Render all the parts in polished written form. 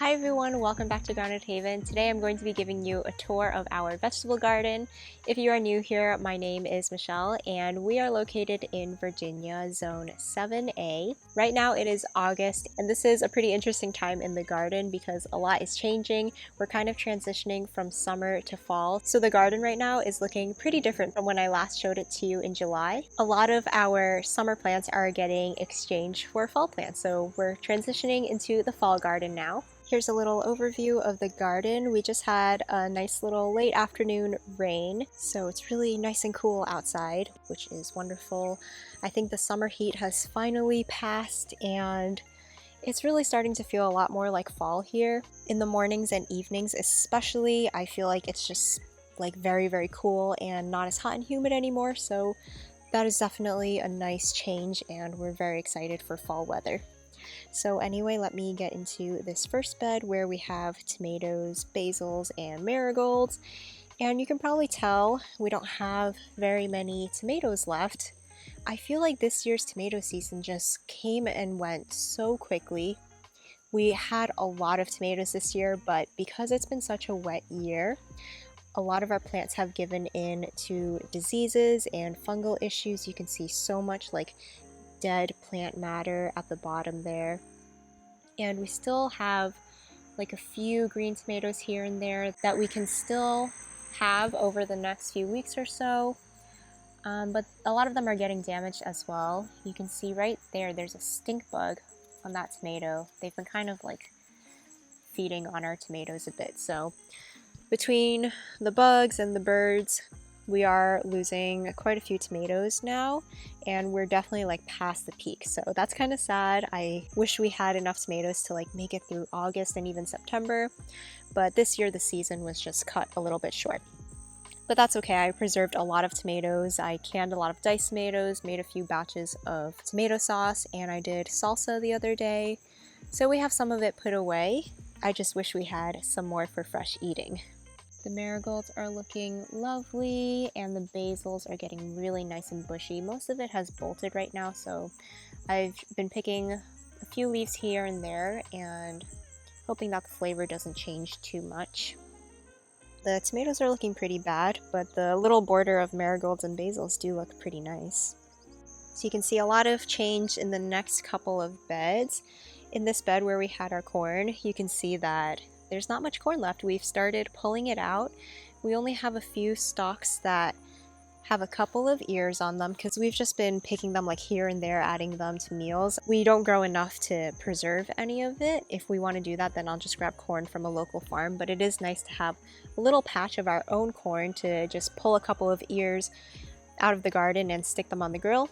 Hi everyone, welcome back to Grounded Haven. Today I'm going to be giving you a tour of our vegetable garden. If you are new here, my name is Michelle and we are located in Virginia, Zone 7A. Right now it is August and this is a pretty interesting time in the garden because a lot is changing. We're kind of transitioning from summer to fall. So the garden right now is looking pretty different from when I last showed it to you in July. A lot of our summer plants are getting exchanged for fall plants. So we're transitioning into the fall garden now. Here's a little overview of the garden. We just had a nice little late afternoon rain, so it's really nice and cool outside, which is wonderful. I think the summer heat has finally passed and it's really starting to feel a lot more like fall here. In the mornings and evenings especially, I feel like it's just like very cool and not as hot and humid anymore, so that is definitely a nice change and we're very excited for fall weather. So anyway, let me get into this first bed where we have tomatoes, basils, and marigolds. And you can probably tell we don't have very many tomatoes left. I feel like this year's tomato season just came and went so quickly. We had a lot of tomatoes this year, but because it's been such a wet year, a lot of our plants have given in to diseases and fungal issues. You can see so much like dead plant matter at the bottom there. And we still have like a few green tomatoes here and there that we can still have over the next few weeks or so. But a lot of them are getting damaged as well. You can see right there, there's a stink bug on that tomato. They've been kind of like feeding on our tomatoes a bit. So between the bugs and the birds, we are losing quite a few tomatoes now, and we're definitely like past the peak. So that's kind of sad. I wish we had enough tomatoes to like make it through August and even September, but this year the season was just cut a little bit short. But that's okay. I preserved a lot of tomatoes. I canned a lot of diced tomatoes, made a few batches of tomato sauce, and I did salsa the other day. So we have some of it put away. I just wish we had some more for fresh eating. The marigolds are looking lovely and the basils are getting really nice and bushy. Most of it has bolted right now, so I've been picking a few leaves here and there and hoping that the flavor doesn't change too much. The tomatoes are looking pretty bad, but the little border of marigolds and basils do look pretty nice. So you can see a lot of change in the next couple of beds. In this bed where we had our corn, you can see that there's not much corn left. We've started pulling it out. We only have a few stalks that have a couple of ears on them because we've just been picking them like here and there, adding them to meals. We don't grow enough to preserve any of it. If we want to do that, then I'll just grab corn from a local farm, but it is nice to have a little patch of our own corn to just pull a couple of ears out of the garden and stick them on the grill.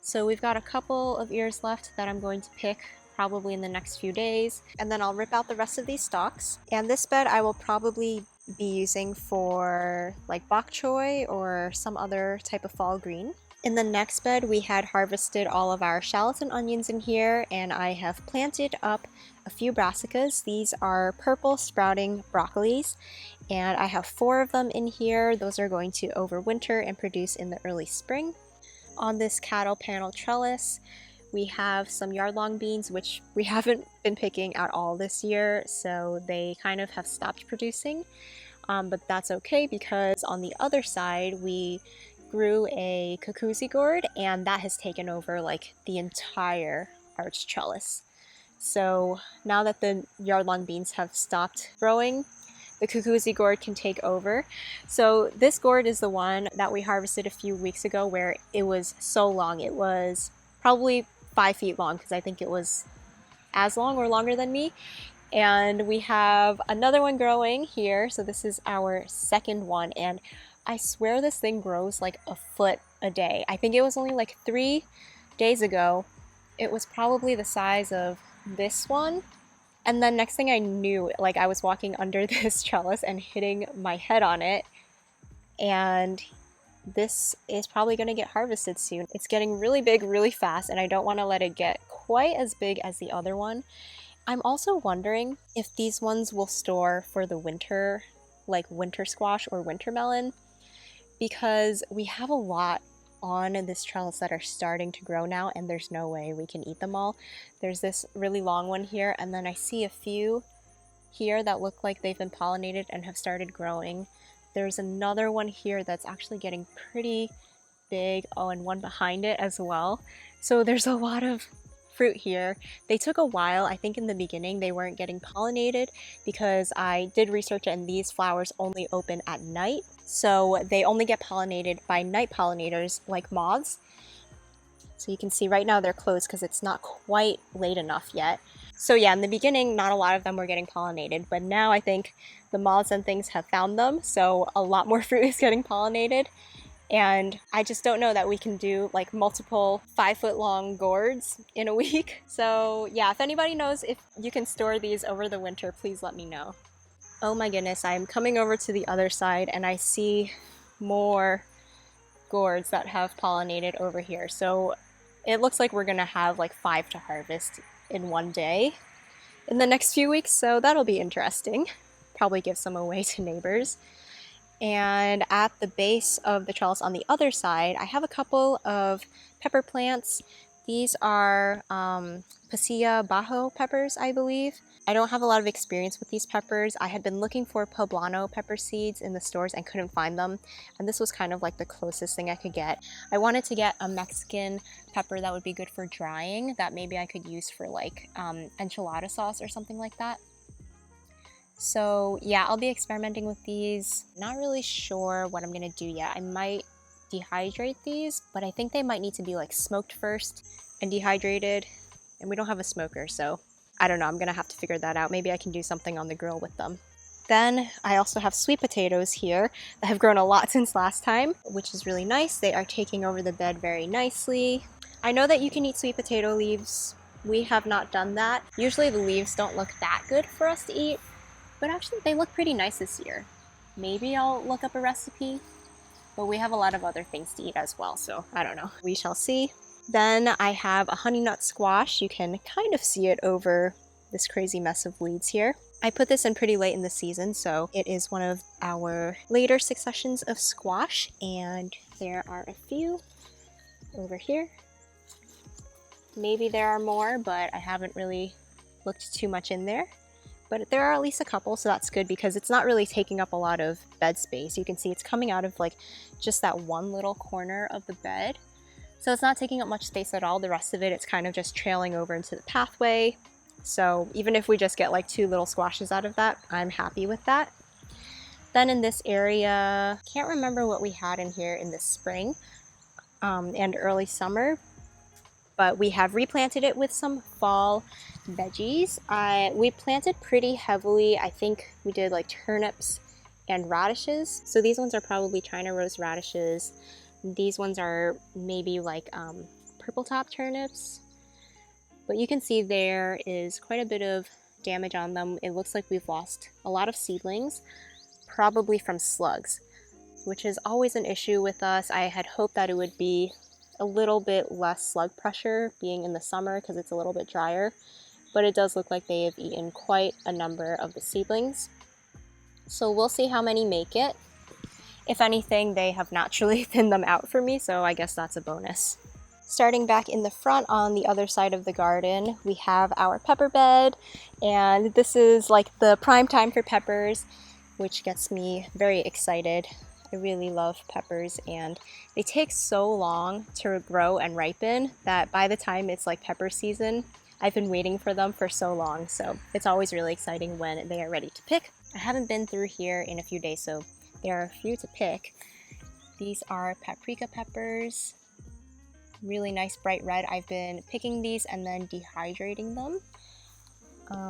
So we've got a couple of ears left that I'm going to pick probably in the next few days, and then I'll rip out the rest of these stalks. And this bed I will probably be using for like bok choy or some other type of fall green. In the next bed we had harvested all of our shallots and onions in here, and I have planted up a few brassicas. These are purple sprouting broccolis, and I have 4 of them in here. Those are going to overwinter and produce in the early spring. On this cattle panel trellis, we have some yard-long beans, which we haven't been picking at all this year, so they kind of have stopped producing. But that's okay because on the other side, we grew a cuckoozy gourd, and that has taken over like the entire arch trellis. So now that the yard-long beans have stopped growing, the cuckoozy gourd can take over. So this gourd is the one that we harvested a few weeks ago where it was so long. It was probably 5 feet long because I think it was as long or longer than me. And we have another one growing here. So this is our second one, and I swear this thing grows like a foot a day. I think it was only like 3 days ago. It was probably the size of this one. And then next thing I knew, like I was walking under this trellis and hitting my head on it, and this is probably going to get harvested soon. It's getting really big really fast, and I don't want to let it get quite as big as the other one. I'm also wondering if these ones will store for the winter, like winter squash or winter melon, because we have a lot on this trellis that are starting to grow now, and there's no way we can eat them all. There's this really long one here, and then I see a few here that look like they've been pollinated and have started growing. There's another one here that's actually getting pretty big. Oh, and one behind it as well. So there's a lot of fruit here. They took a while. I think in the beginning they weren't getting pollinated because I did research and these flowers only open at night. So they only get pollinated by night pollinators like moths. So you can see right now they're closed because it's not quite late enough yet. So yeah, in the beginning, not a lot of them were getting pollinated, but now I think the moths and things have found them. So a lot more fruit is getting pollinated. And I just don't know that we can do like multiple 5-foot-long gourds in a week. So yeah, if anybody knows if you can store these over the winter, please let me know. Oh my goodness, I'm coming over to the other side and I see more gourds that have pollinated over here. So it looks like we're gonna have like 5 to harvest in one day in the next few weeks. So that'll be interesting. Probably give some away to neighbors. And at the base of the trellis on the other side, I have a couple of pepper plants. These are Pasilla bajo peppers, I believe. I don't have a lot of experience with these peppers. I had been looking for poblano pepper seeds in the stores and couldn't find them. And this was kind of like the closest thing I could get. I wanted to get a Mexican pepper that would be good for drying, that maybe I could use for like enchilada sauce or something like that. So yeah, I'll be experimenting with these. Not really sure what I'm gonna do yet. I might dehydrate these, but I think they might need to be like smoked first and dehydrated. And we don't have a smoker, so I don't know. I'm gonna have to figure that out. Maybe I can do something on the grill with them. Then I also have sweet potatoes here that have grown a lot since last time, which is really nice. They are taking over the bed very nicely. I know that you can eat sweet potato leaves. We have not done that. Usually the leaves don't look that good for us to eat, but actually they look pretty nice this year. Maybe I'll look up a recipe, but we have a lot of other things to eat as well, so I don't know. We shall see. Then I have a honey nut squash. You can kind of see it over this crazy mess of weeds here. I put this in pretty late in the season, so it is one of our later successions of squash, and there are a few over here. Maybe there are more, but I haven't really looked too much in there. But there are at least a couple, so that's good because it's not really taking up a lot of bed space. You can see it's coming out of like just that one little corner of the bed. So it's not taking up much space at all. The rest of it, it's kind of just trailing over into the pathway. So even if we just get like 2 little squashes out of that, I'm happy with that. Then in this area, can't remember what we had in here in the spring and early summer, but we have replanted it with some fall veggies. We planted pretty heavily. I think we did like turnips and radishes. So these ones are probably China rose radishes. These ones are maybe like purple top turnips. But you can see there is quite a bit of damage on them. It looks like we've lost a lot of seedlings, probably from slugs, which is always an issue with us. I had hoped that it would be a little bit less slug pressure being in the summer because it's a little bit drier, but it does look like they have eaten quite a number of the seedlings. So we'll see how many make it. If anything, they have naturally thinned them out for me, so I guess that's a bonus. Starting back in the front on the other side of the garden, we have our pepper bed, and this is like the prime time for peppers, which gets me very excited. I really love peppers, and they take so long to grow and ripen that by the time it's like pepper season, I've been waiting for them for so long, so it's always really exciting when they are ready to pick. I haven't been through here in a few days, so there are a few to pick. These are paprika peppers, really nice bright red. I've been picking these and then dehydrating them.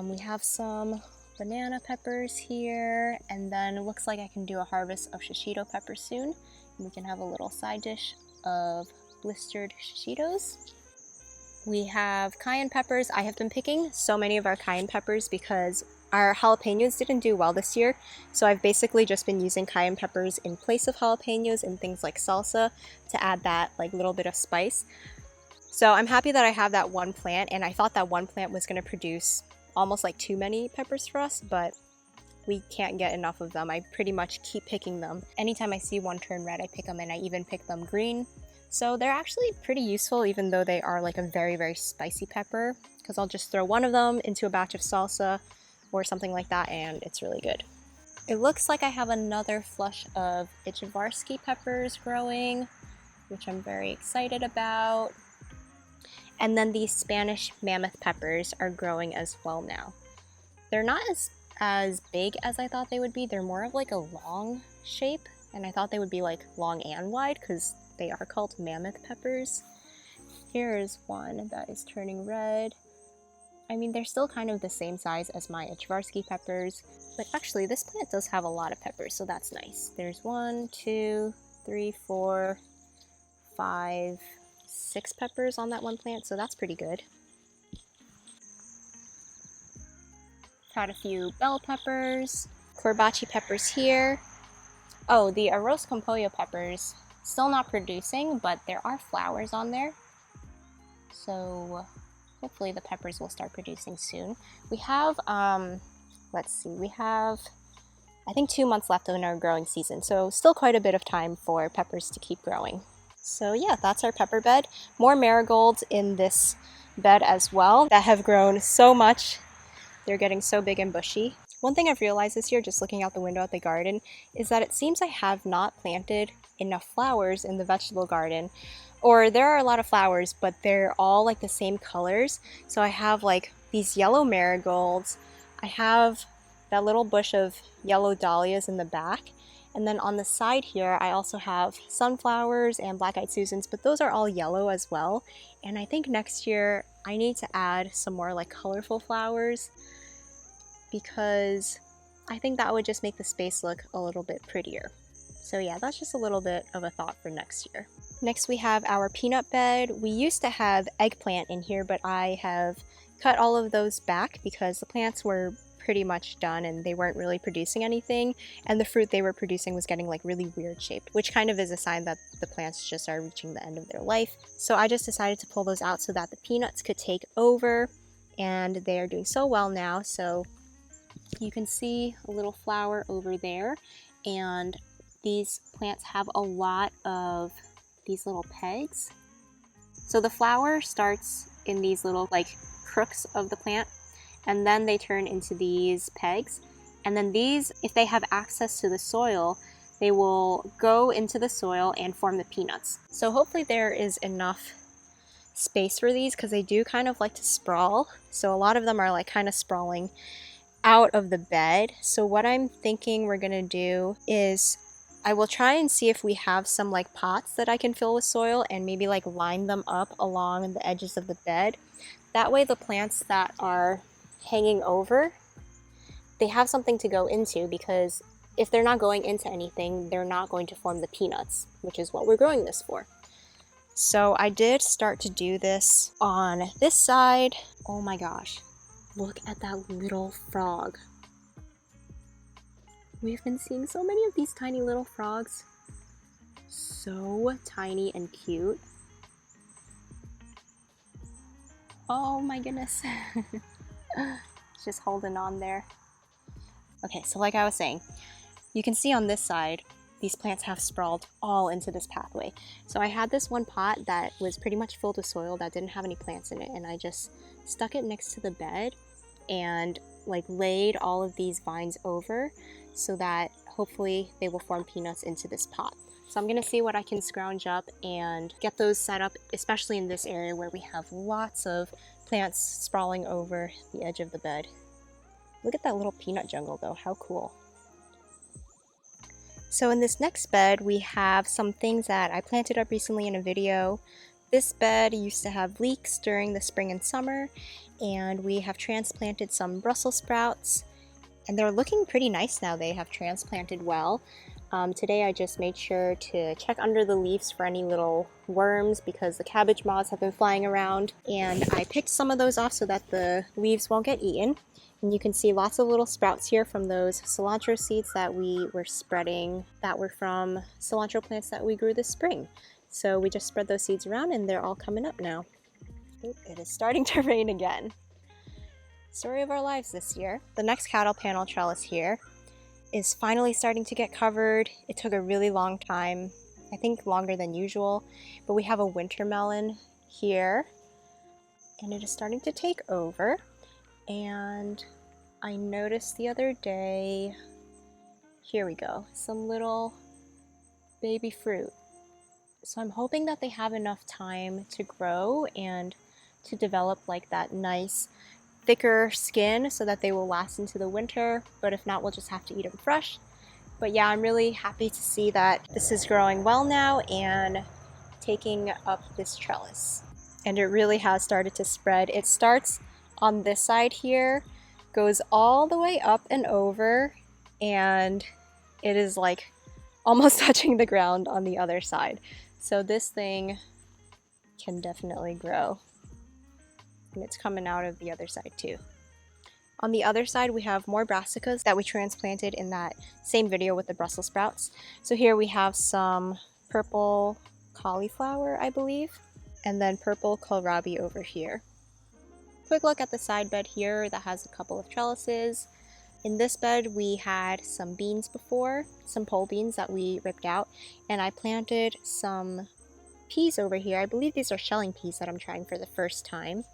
We have some banana peppers here, and then it looks like I can do a harvest of shishito peppers soon. We can have a little side dish of blistered shishitos. We have cayenne peppers. I have been picking so many of our cayenne peppers because our jalapenos didn't do well this year, so I've basically just been using cayenne peppers in place of jalapenos in things like salsa to add that like little bit of spice. So I'm happy that I have that one plant, and I thought that one plant was going to produce almost like too many peppers for us, but we can't get enough of them. I pretty much keep picking them. Anytime I see one turn red, I pick them, and I even pick them green. So they're actually pretty useful, even though they are like a very, very spicy pepper, because I'll just throw one of them into a batch of salsa or something like that, and it's really good. It looks like I have another flush of Artichokes peppers growing, which I'm very excited about. And then these Spanish mammoth peppers are growing as well now. They're not as big as I thought they would be. They're more of like a long shape, and I thought they would be like long and wide because they are called mammoth peppers. Here is one that is turning red. I mean, they're still kind of the same size as my Artichokes peppers, but actually this plant does have a lot of peppers, so that's nice. There's 1, 2, 3, 4, 5, 6 peppers on that one plant, so that's pretty good. Had a few bell peppers, corbachi peppers here. Oh, the arroz con pollo peppers, still not producing, but there are flowers on there. So hopefully the peppers will start producing soon. We have, let's see, we have, I think 2 months left in our growing season, so still quite a bit of time for peppers to keep growing. So yeah, that's our pepper bed. More marigolds in this bed as well that have grown so much. They're getting so big and bushy. One thing I've realized this year, just looking out the window at the garden, is that it seems I have not planted enough flowers in the vegetable garden. Or there are a lot of flowers, but they're all like the same colors. So I have like these yellow marigolds. I have that little bush of yellow dahlias in the back. And then on the side here, I also have sunflowers and black-eyed Susans, but those are all yellow as well. And I think next year I need to add some more like colorful flowers, because I think that would just make the space look a little bit prettier. So yeah, that's just a little bit of a thought for next year. Next we have our peanut bed. We used to have eggplant in here, but I have cut all of those back because the plants were pretty much done and they weren't really producing anything, and the fruit they were producing was getting like really weird shaped, which kind of is a sign that the plants just are reaching the end of their life. So I just decided to pull those out so that the peanuts could take over, and they are doing so well now. So you can see a little flower over there, and these plants have a lot of these little pegs. So the flower starts in these little like crooks of the plant, and then they turn into these pegs. And then these, if they have access to the soil, they will go into the soil and form the peanuts. So hopefully there is enough space for these, because they do kind of like to sprawl. So a lot of them are like kind of sprawling out of the bed. So what I'm thinking we're gonna do is I will try and see if we have some like pots that I can fill with soil and maybe like line them up along the edges of the bed. That way the plants that are hanging over, they have something to go into, because if they're not going into anything, they're not going to form the peanuts, which is what we're growing this for. So I did start to do this on this side. Oh my gosh, look at that little frog. We've been seeing so many of these tiny little frogs. So tiny and cute. Oh my goodness. Just holding on there. Okay, so like I was saying, you can see on this side, these plants have sprawled all into this pathway. So I had this one pot that was pretty much filled with soil that didn't have any plants in it, and I just stuck it next to the bed and like laid all of these vines over so that hopefully they will form peanuts into this pot. So I'm gonna see what I can scrounge up and get those set up, especially in this area where we have lots of plants sprawling over the edge of the bed. Look at that little peanut jungle though, how cool. So in this next bed, we have some things that I planted up recently in a video. This bed used to have leeks during the spring and summer, and we have transplanted some Brussels sprouts, and they're looking pretty nice now. They have transplanted well. Today I just made sure to check under the leaves for any little worms because the cabbage moths have been flying around, and I picked some of those off so that the leaves won't get eaten. And you can see lots of little sprouts here from those cilantro seeds that we were spreading that were from cilantro plants that we grew this spring. So we just spread those seeds around and they're all coming up now. Oop, it is starting to rain again. Story of our lives this year. The next cattle panel trellis here is finally starting to get covered. It took a really long time. I think longer than usual. But we have a winter melon here, and it is starting to take over. And I noticed the other day, here we go, some little baby fruit. So I'm hoping that they have enough time to grow and to develop like that nice thicker skin so that they will last into the winter, but if not, we'll just have to eat them fresh. But yeah, I'm really happy to see that this is growing well now and taking up this trellis. And it really has started to spread. It starts on this side here, goes all the way up and over, and it is like almost touching the ground on the other side. So this thing can definitely grow. And it's coming out of the other side too. On the other side, we have more brassicas that we transplanted in that same video with the Brussels sprouts. So here we have some purple cauliflower, I believe, and then purple kohlrabi over here. Quick look at the side bed here that has a couple of trellises. In this bed, we had some beans before, some pole beans that we ripped out, and I planted some peas over here. I believe these are shelling peas that I'm trying for the first time.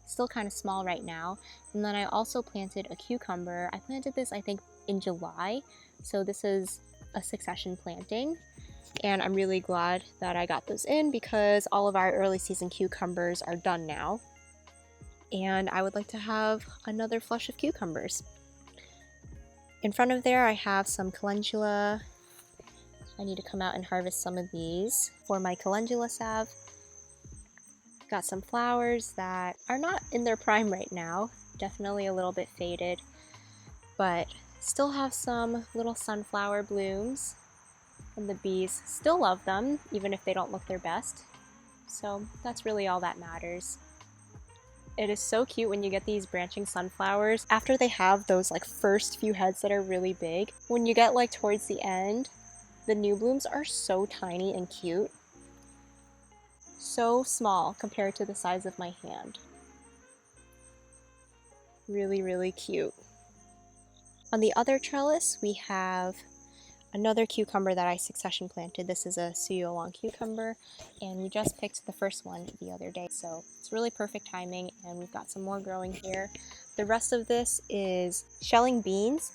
Still kind of small right now. And then I also planted a cucumber. I planted this, I think, in July. So this is a succession planting. And I'm really glad that I got those in because all of our early season cucumbers are done now. And I would like to have another flush of cucumbers. In front of there, I have some calendula. I need to come out and harvest some of these for my calendula salve. Got some flowers that are not in their prime right now, definitely a little bit faded, but still have some little sunflower blooms, and the bees still love them even if they don't look their best. So that's really all that matters. It is so cute when you get these branching sunflowers after they have those like first few heads that are really big. When you get like towards the end, the new blooms are so tiny and cute. So small compared to the size of my hand. Really, really cute. On the other trellis, we have another cucumber that I succession planted. This is a Suyolong cucumber, and we just picked the first one the other day, so it's really perfect timing, and we've got some more growing here. The rest of this is shelling beans.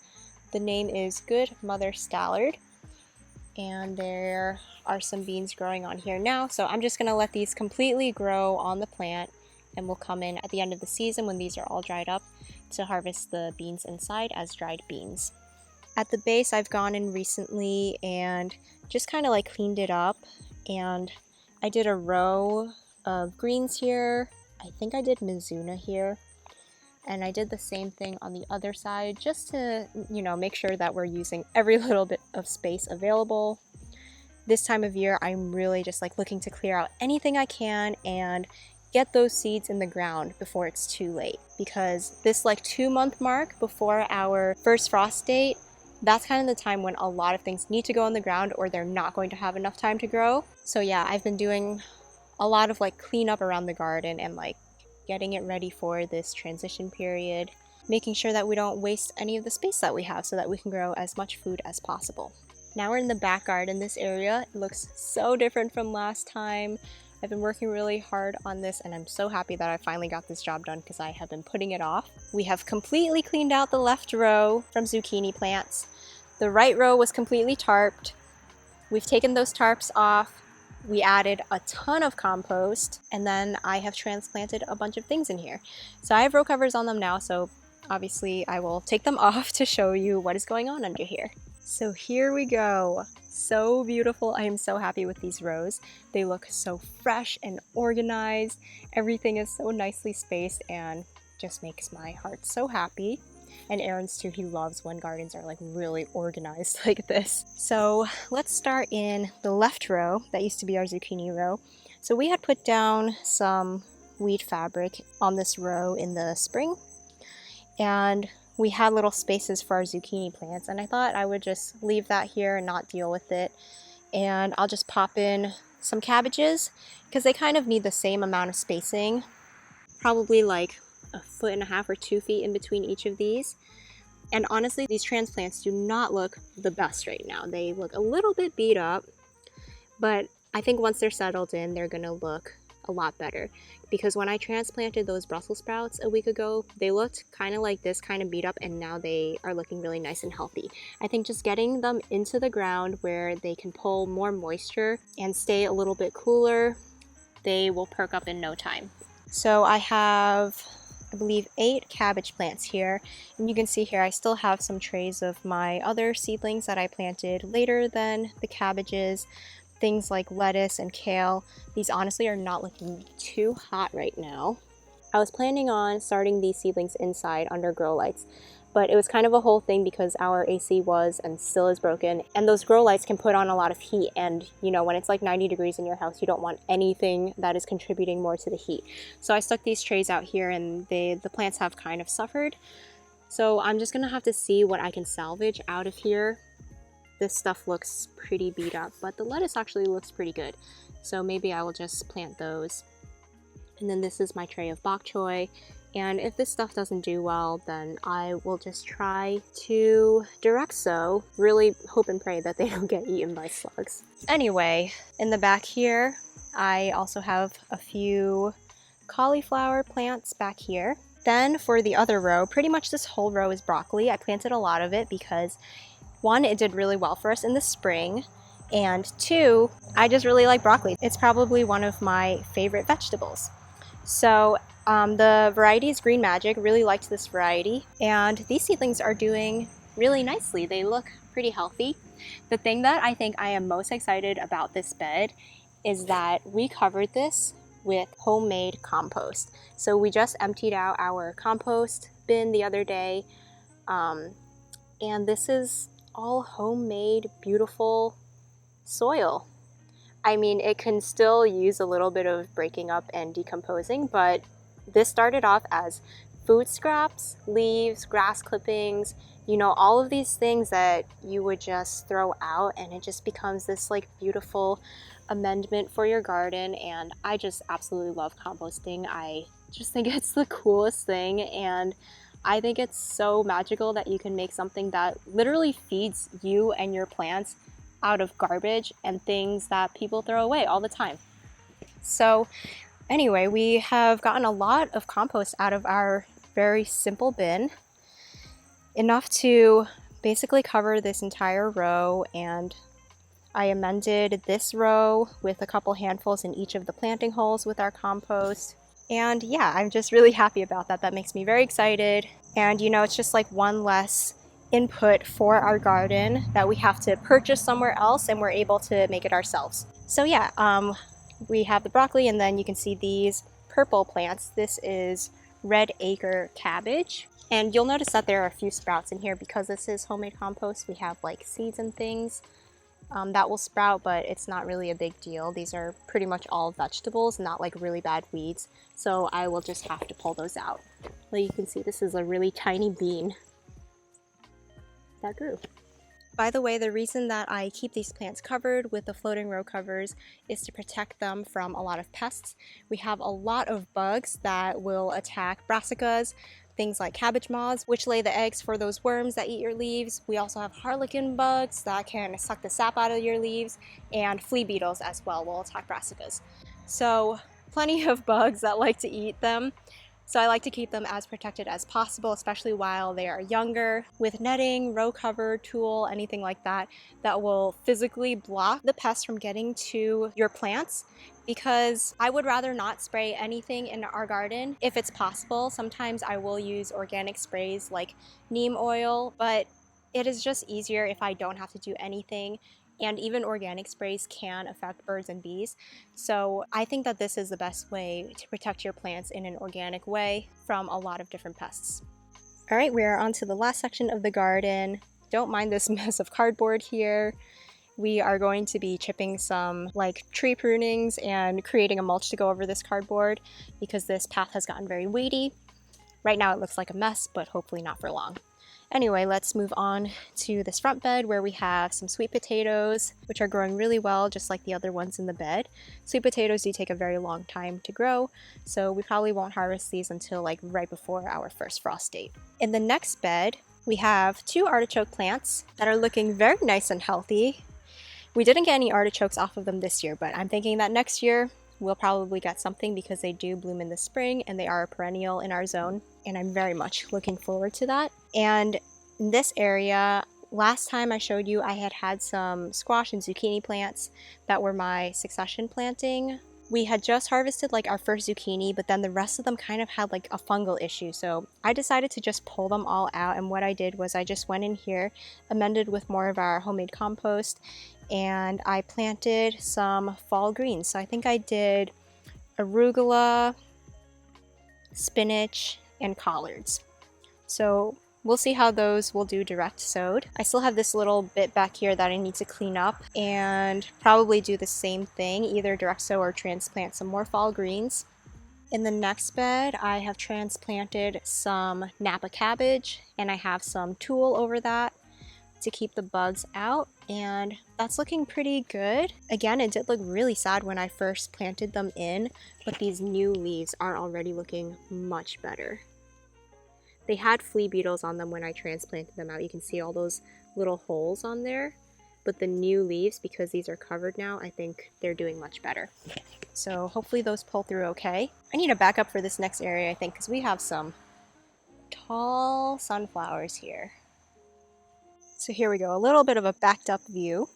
The name is Good Mother Stallard, and there are some beans growing on here now, so I'm just going to let these completely grow on the plant, and we'll come in at the end of the season when these are all dried up to harvest the beans inside as dried beans. At the base, I've gone in recently and just kind of like cleaned it up, and I did a row of greens here. I think I did Mizuna here, and I did the same thing on the other side just to, make sure that we're using every little bit of space available. This time of year, I'm really just like looking to clear out anything I can and get those seeds in the ground before it's too late, because this like 2-month mark before our first frost date, that's kind of the time when a lot of things need to go in the ground or they're not going to have enough time to grow. So yeah, I've been doing a lot of like cleanup around the garden and like getting it ready for this transition period, making sure that we don't waste any of the space that we have so that we can grow as much food as possible. Now we're in the back garden. This area looks so different from last time. I've been working really hard on this, and I'm so happy that I finally got this job done because I have been putting it off. We have completely cleaned out the left row from zucchini plants. The right row was completely tarped. We've taken those tarps off. We added a ton of compost, and then I have transplanted a bunch of things in here. So I have row covers on them now, so obviously I will take them off to show you what is going on under here. So here we go. So beautiful. I am so happy with these rows. They look so fresh and organized. Everything is so nicely spaced and just makes my heart so happy. And Aaron's too. He loves when gardens are like really organized like this. So let's start in the left row. That used to be our zucchini row. So we had put down some weed fabric on this row in the spring, and we had little spaces for our zucchini plants, and I thought I would just leave that here and not deal with it. And I'll just pop in some cabbages because they kind of need the same amount of spacing, probably like 1.5 feet or 2 feet in between each of these. And honestly, these transplants do not look the best right now. They look a little bit beat up, But I think once they're settled in, they're gonna look a lot better, because when I transplanted those Brussels sprouts a week ago, they looked kind of like this, kind of beat up, and now they are looking really nice and healthy. I think just getting them into the ground where they can pull more moisture and stay a little bit cooler, they will perk up in no time. So I have, I believe, 8 cabbage plants here, and you can see here I still have some trays of my other seedlings that I planted later than the cabbages. Things like lettuce and kale. These honestly are not looking too hot right now. I was planning on starting these seedlings inside under grow lights, but it was kind of a whole thing because our AC was and still is broken, and those grow lights can put on a lot of heat, and you know, when it's like 90 degrees in your house, you don't want anything that is contributing more to the heat. So I stuck these trays out here, and the plants have kind of suffered. So I'm just gonna have to see what I can salvage out of here. This stuff looks pretty beat up, but the lettuce actually looks pretty good. So maybe I will just plant those. And then this is my tray of bok choy. And if this stuff doesn't do well, then I will just try to direct sow. Really hope and pray that they don't get eaten by slugs. Anyway, in the back here, I also have a few cauliflower plants back here. Then for the other row, pretty much this whole row is broccoli. I planted a lot of it because 1, it did really well for us in the spring, and 2, I just really like broccoli. It's probably one of my favorite vegetables. So the variety is Green Magic, really liked this variety, and these seedlings are doing really nicely. They look pretty healthy. The thing that I think I am most excited about this bed is that we covered this with homemade compost. So we just emptied out our compost bin the other day, and this is all homemade, beautiful soil. I mean, it can still use a little bit of breaking up and decomposing, but this started off as food scraps, leaves, grass clippings, you know, all of these things that you would just throw out, and it just becomes this like beautiful amendment for your garden. And I just absolutely love composting. I just think it's the coolest thing, and I think it's so magical that you can make something that literally feeds you and your plants out of garbage and things that people throw away all the time. So anyway, we have gotten a lot of compost out of our very simple bin, enough to basically cover this entire row, and I amended this row with a couple handfuls in each of the planting holes with our compost. And yeah, I'm just really happy about that. That makes me very excited. And you know, it's just like one less input for our garden that we have to purchase somewhere else, and we're able to make it ourselves. So yeah, we have the broccoli, and then you can see these purple plants. This is red acre cabbage. And you'll notice that there are a few sprouts in here because this is homemade compost. We have like seeds and things that will sprout, but it's not really a big deal. These are pretty much all vegetables, not like really bad weeds. So I will just have to pull those out. Well, you can see this is a really tiny bean that grew. By the way, the reason that I keep these plants covered with the floating row covers is to protect them from a lot of pests. We have a lot of bugs that will attack brassicas, things like cabbage moths, which lay the eggs for those worms that eat your leaves. We also have harlequin bugs that can suck the sap out of your leaves, and flea beetles as well will attack brassicas. So plenty of bugs that like to eat them. So I like to keep them as protected as possible, especially while they are younger, with netting, row cover, tulle, anything like that, that will physically block the pests from getting to your plants, because I would rather not spray anything in our garden if it's possible. Sometimes I will use organic sprays like neem oil, but it is just easier if I don't have to do anything. And even organic sprays can affect birds and bees. So I think that this is the best way to protect your plants in an organic way from a lot of different pests. All right, we are on to the last section of the garden. Don't mind this mess of cardboard here. We are going to be chipping some like tree prunings and creating a mulch to go over this cardboard because this path has gotten very weedy. Right now it looks like a mess, but hopefully not for long. Anyway, let's move on to this front bed where we have some sweet potatoes, which are growing really well, just like the other ones in the bed. Sweet potatoes do take a very long time to grow, so we probably won't harvest these until like right before our first frost date. In the next bed, we have 2 artichoke plants that are looking very nice and healthy. We didn't get any artichokes off of them this year, but I'm thinking that next year we'll probably get something because they do bloom in the spring and they are a perennial in our zone, and I'm very much looking forward to that. And in this area, last time I showed you I had some squash and zucchini plants that were my succession planting. We had just harvested like our first zucchini, but then the rest of them kind of had like a fungal issue. So I decided to just pull them all out. And what I did was I just went in here, amended with more of our homemade compost, and I planted some fall greens. So I think I did arugula, spinach, and collards. So we'll see how those will do direct sowed. I still have this little bit back here that I need to clean up and probably do the same thing, either direct sow or transplant some more fall greens. In the next bed, I have transplanted some Napa cabbage, and I have some tulle over that to keep the bugs out, and that's looking pretty good. Again, it did look really sad when I first planted them in, but these new leaves are already looking much better. They had flea beetles on them when I transplanted them out. You can see all those little holes on there. But the new leaves, because these are covered now, I think they're doing much better. So hopefully those pull through okay. I need a backup for this next area, I think, because we have some tall sunflowers here. So here we go, a little bit of a backed up view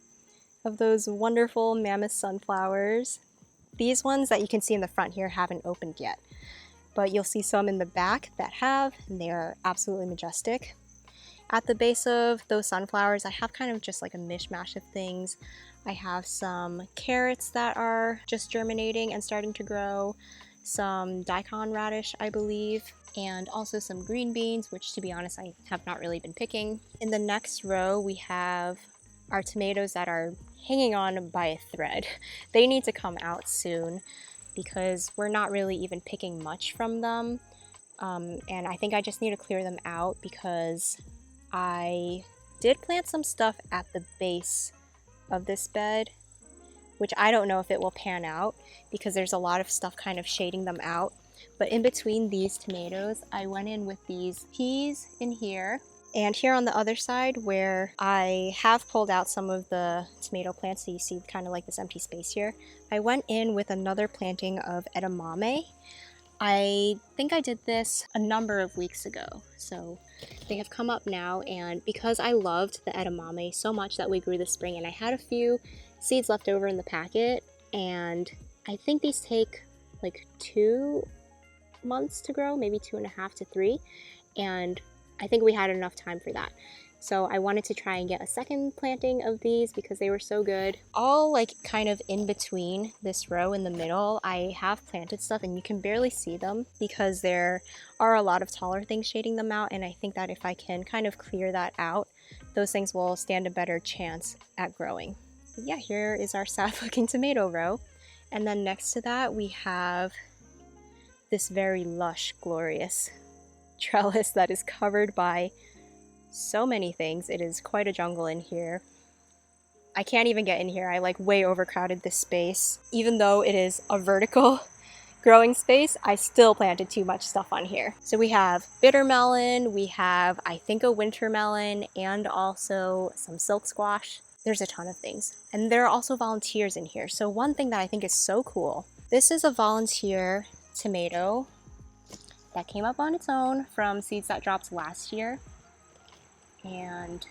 of those wonderful mammoth sunflowers. These ones that you can see in the front here haven't opened yet, but you'll see some in the back that have, and they are absolutely majestic. At the base of those sunflowers, I have kind of just like a mishmash of things. I have some carrots that are just germinating and starting to grow, some daikon radish, I believe, and also some green beans, which to be honest, I have not really been picking. In the next row, we have our tomatoes that are hanging on by a thread. They need to come out soon, because we're not really even picking much from them, and I think I just need to clear them out because I did plant some stuff at the base of this bed, which I don't know if it will pan out because there's a lot of stuff kind of shading them out. But in between these tomatoes, I went in with these peas in here, and here on the other side where I have pulled out some of the tomato plants, so you see kind of like this empty space here, I went in with another planting of edamame. I think I did this a number of weeks ago, so they have come up now, and because I loved the edamame so much that we grew this spring, and I had a few seeds left over in the packet, and I think these take like 2 months to grow, maybe 2.5 to 3, and I think we had enough time for that. So I wanted to try and get a second planting of these because they were so good. All like kind of in between this row in the middle, I have planted stuff and you can barely see them because there are a lot of taller things shading them out, and I think that if I can kind of clear that out, those things will stand a better chance at growing. But yeah, here is our sad looking tomato row. And then next to that we have this very lush, glorious trellis that is covered by so many things. It is quite a jungle in here. I can't even get in here. I like way overcrowded this space. Even though it is a vertical growing space, I still planted too much stuff on here. So we have bitter melon, we have I think a winter melon, and also some silk squash. There's a ton of things. And there are also volunteers in here. So one thing that I think is so cool, this is a volunteer tomato that came up on its own from seeds that dropped last year. And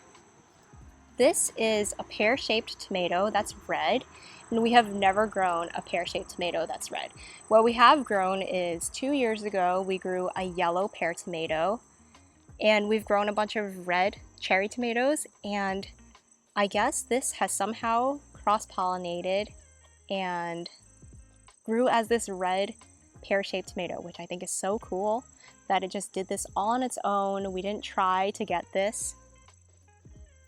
this is a pear-shaped tomato that's red, and we have never grown a pear-shaped tomato that's red. What we have grown is 2 years ago we grew a yellow pear tomato, and we've grown a bunch of red cherry tomatoes, and I guess this has somehow cross-pollinated and grew as this red pear-shaped tomato, which I think is so cool that it just did this all on its own. We didn't try to get this.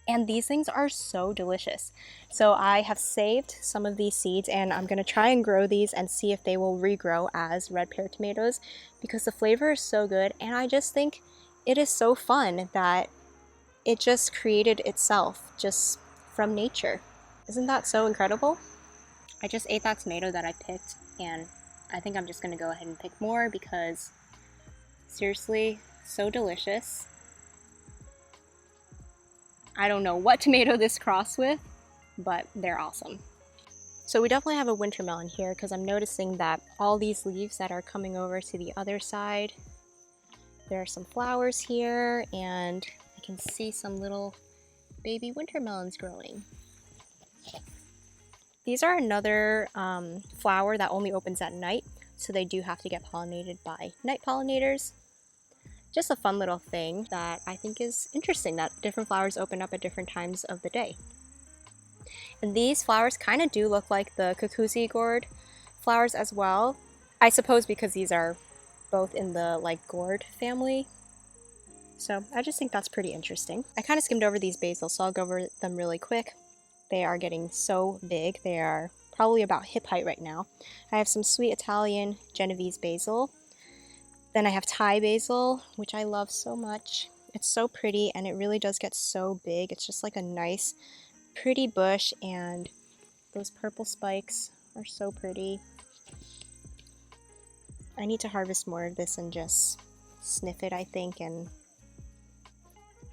And these things are so delicious. So I have saved some of these seeds, and I'm going to try and grow these and see if they will regrow as red pear tomatoes because the flavor is so good, and I just think it is so fun that it just created itself just from nature. Isn't that so incredible? I just ate that tomato that I picked, and I think I'm just going to go ahead and pick more because seriously, so delicious. I don't know what tomato this crossed with, but they're awesome. So we definitely have a winter melon here because I'm noticing that all these leaves that are coming over to the other side, there are some flowers here, and I can see some little baby winter melons growing. These are another flower that only opens at night, so they do have to get pollinated by night pollinators. Just a fun little thing that I think is interesting, that different flowers open up at different times of the day. And these flowers kind of do look like the Cuckoozy gourd flowers as well. I suppose because these are both in the like gourd family. So I just think that's pretty interesting. I kind of skimmed over these basil, so I'll go over them really quick. They are getting so big. They are probably about hip height right now. I have some sweet Italian Genovese basil. Then I have Thai basil, which I love so much. It's so pretty and it really does get so big. It's just like a nice, pretty bush, and those purple spikes are so pretty. I need to harvest more of this and just sniff it, I think, and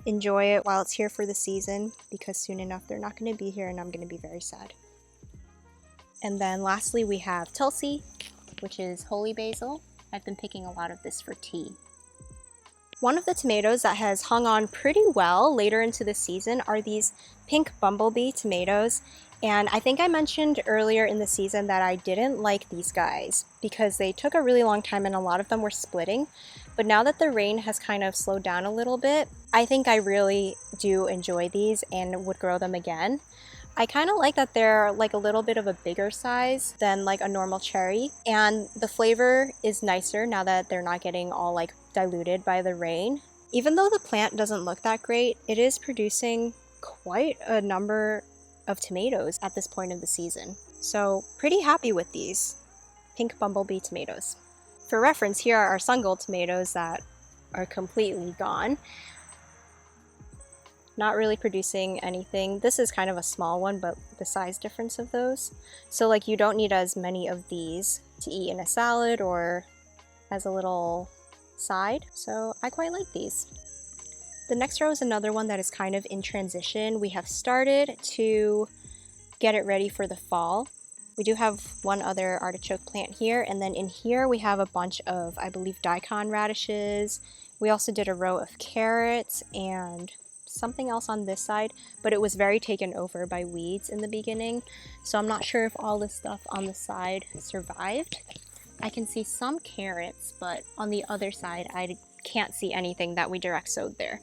enjoy it while it's here for the season, because soon enough they're not going to be here and I'm going to be very sad. And then lastly we have Tulsi, which is holy basil. I've been picking a lot of this for tea. One of the tomatoes that has hung on pretty well later into the season are these pink bumblebee tomatoes. And I think I mentioned earlier in the season that I didn't like these guys because they took a really long time and a lot of them were splitting. But now that the rain has kind of slowed down a little bit, I think I really do enjoy these and would grow them again. I kind of like that they're like a little bit of a bigger size than like a normal cherry, and the flavor is nicer now that they're not getting all like diluted by the rain. Even though the plant doesn't look that great, it is producing quite a number of tomatoes at this point of the season. So pretty happy with these pink bumblebee tomatoes. For reference, here are our sun gold tomatoes that are completely gone. Not really producing anything. This is kind of a small one, but the size difference of those. So like you don't need as many of these to eat in a salad or as a little side. So I quite like these. The next row is another one that is kind of in transition. We have started to get it ready for the fall. We do have one other artichoke plant here, and then in here we have a bunch of, I believe, daikon radishes. We also did a row of carrots and something else on this side, but it was very taken over by weeds in the beginning, so I'm not sure if all this stuff on the side survived. I can see some carrots, but on the other side I can't see anything that we direct sowed there.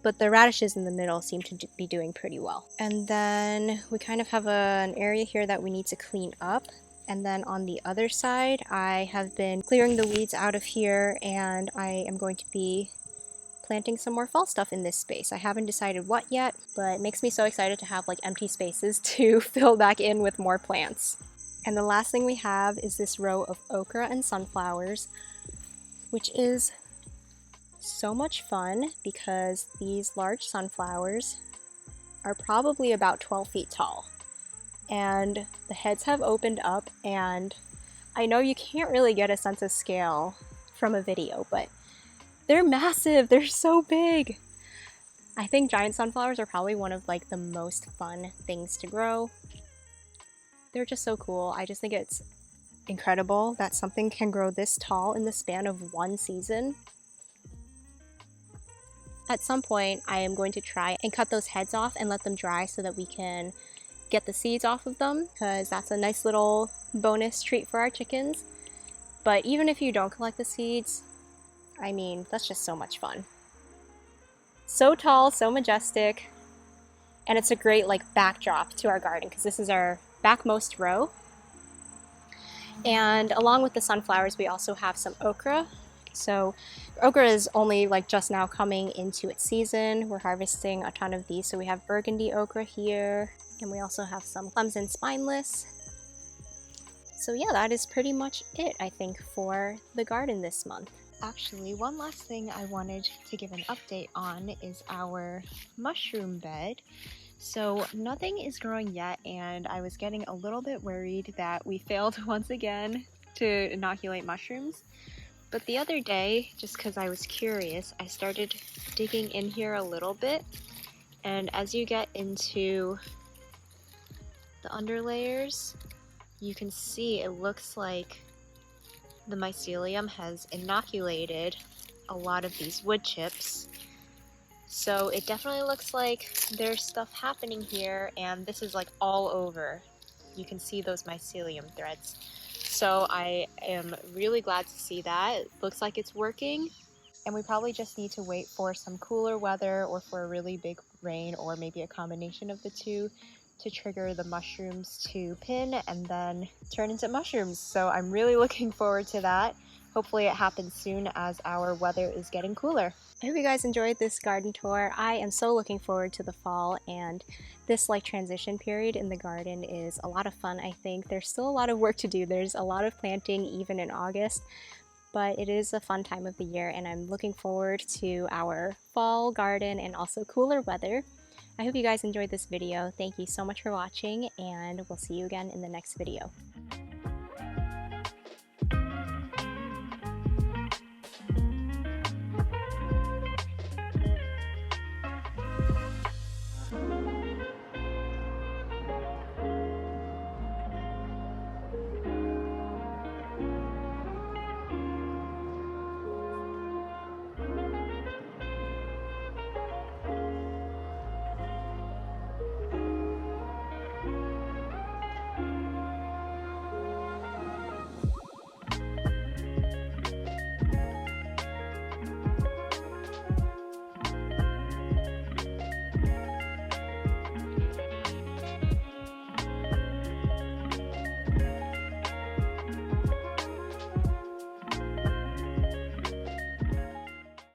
But the radishes in the middle seem to be doing pretty well. And then we kind of have an area here that we need to clean up. And then on the other side, I have been clearing the weeds out of here, and I am going to be planting some more fall stuff in this space. I haven't decided what yet, but it makes me so excited to have like empty spaces to fill back in with more plants. And the last thing we have is this row of okra and sunflowers, which is so much fun because these large sunflowers are probably about 12 feet tall. And the heads have opened up, and I know you can't really get a sense of scale from a video, but they're massive. They're so big. I think giant sunflowers are probably one of like the most fun things to grow. They're just so cool. I just think it's incredible that something can grow this tall in the span of one season. At some point, I am going to try and cut those heads off and let them dry so that we can get the seeds off of them, because that's a nice little bonus treat for our chickens. But even if you don't collect the seeds, I mean, that's just so much fun. So tall, so majestic, and it's a great like backdrop to our garden because this is our backmost row. And along with the sunflowers, we also have some okra. So okra is only like just now coming into its season. We're harvesting a ton of these. So we have burgundy okra here, and we also have some Clemson spineless. So yeah, that is pretty much it, I think, for the garden this month. Actually, one last thing I wanted to give an update on is our mushroom bed. So nothing is growing yet, and I was getting a little bit worried that we failed once again to inoculate mushrooms. But the other day, just because I was curious, I started digging in here a little bit. And as you get into the underlayers, you can see it looks like the mycelium has inoculated a lot of these wood chips. So it definitely looks like there's stuff happening here, and this is like all over. You can see those mycelium threads. So I am really glad to see that. It looks like it's working. And we probably just need to wait for some cooler weather or for a really big rain, or maybe a combination of the two, to trigger the mushrooms to pin and then turn into mushrooms. So I'm really looking forward to that. Hopefully it happens soon as our weather is getting cooler. I hope you guys enjoyed this garden tour. I am so looking forward to the fall, and this like transition period in the garden is a lot of fun. I think there's still a lot of work to do. There's a lot of planting even in August, but it is a fun time of the year, and I'm looking forward to our fall garden and also cooler weather. I hope you guys enjoyed this video. Thank you so much for watching, and we'll see you again in the next video.